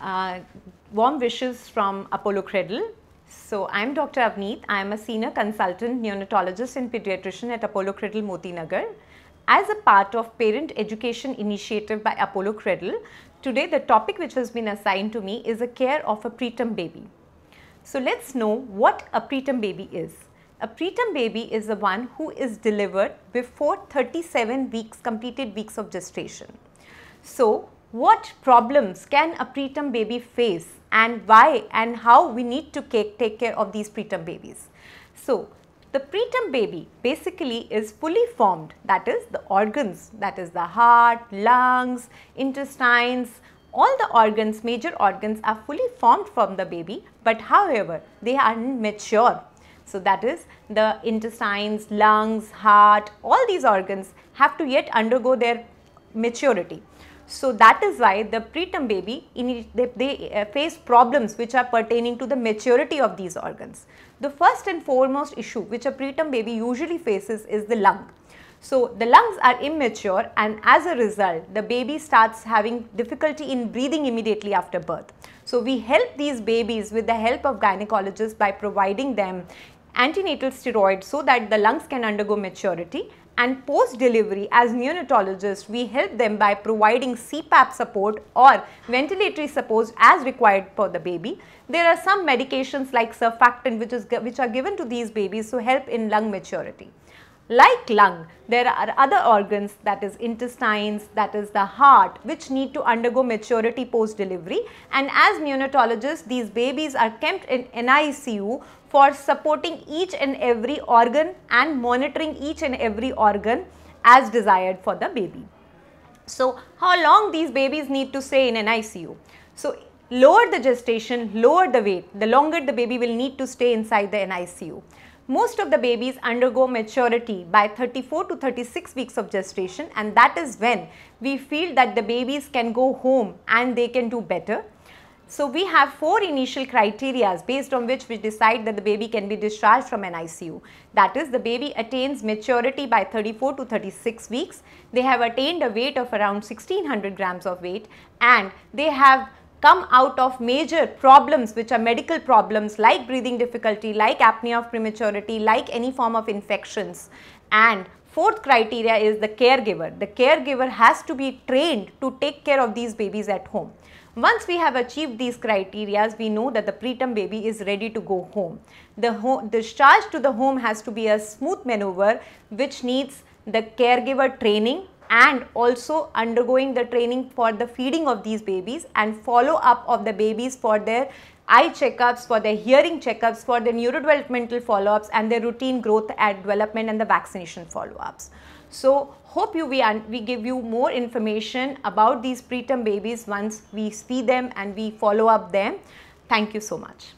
Uh, Warm wishes from Apollo Cradle. So, I am Dr. Avneet. I am a senior consultant neonatologist and pediatrician at Apollo Cradle, Moti, Nagar. As a part of parent education initiative by Apollo Cradle, today the topic which has been assigned to me is the care of a preterm baby. So, let us know what a preterm baby is. A preterm baby is the one who is delivered before 37 weeks, completed weeks of gestation. So, what problems can a preterm baby face and why and how we need to take care of these preterm babies. So, the preterm baby basically is fully formed, that is the organs, that is the heart, lungs, intestines, all the organs, major organs are fully formed from the baby, but however they are mature. So, that is the intestines, lungs, heart, all these organs have to yet undergo their maturity. So, that is why the preterm baby, they face problems which are pertaining to the maturity of these organs. The first and foremost issue which a preterm baby usually faces is the lung. So, the lungs are immature and as a result, the baby starts having difficulty in breathing immediately after birth. So, we help these babies with the help of gynecologists by providing them antenatal steroids so that the lungs can undergo maturity. And post delivery, as neonatologists, we help them by providing CPAP support or ventilatory support as required for the baby. There are some medications like surfactant which are given to these babies to help in lung maturity. Like lung, there are other organs, that is intestines, that is the heart, which need to undergo maturity post delivery, and as neonatologists, these babies are kept in NICU for supporting each and every organ and monitoring each and every organ as desired for the baby. So, how long these babies need to stay in NICU? So, lower the gestation, lower the weight, the longer the baby will need to stay inside the NICU. Most of the babies undergo maturity by 34 to 36 weeks of gestation, and that is when we feel that the babies can go home and they can do better. So, we have 4 initial criteria based on which we decide that the baby can be discharged from NICU. That is, the baby attains maturity by 34 to 36 weeks, they have attained a weight of around 1600 grams of weight, and they have come out of major problems which are medical problems like breathing difficulty, like apnea of prematurity, like any form of infections. And fourth criteria is the caregiver. The caregiver has to be trained to take care of these babies at home. Once we have achieved these criteria, we know that the preterm baby is ready to go home. The discharge to the home has to be a smooth maneuver which needs the caregiver training and also undergoing the training for the feeding of these babies and follow up of the babies for their eye checkups, for their hearing checkups, for their neurodevelopmental follow-ups and their routine growth and development and the vaccination follow-ups. So, hope we give you more information about these preterm babies once we see them and we follow up them. Thank you so much.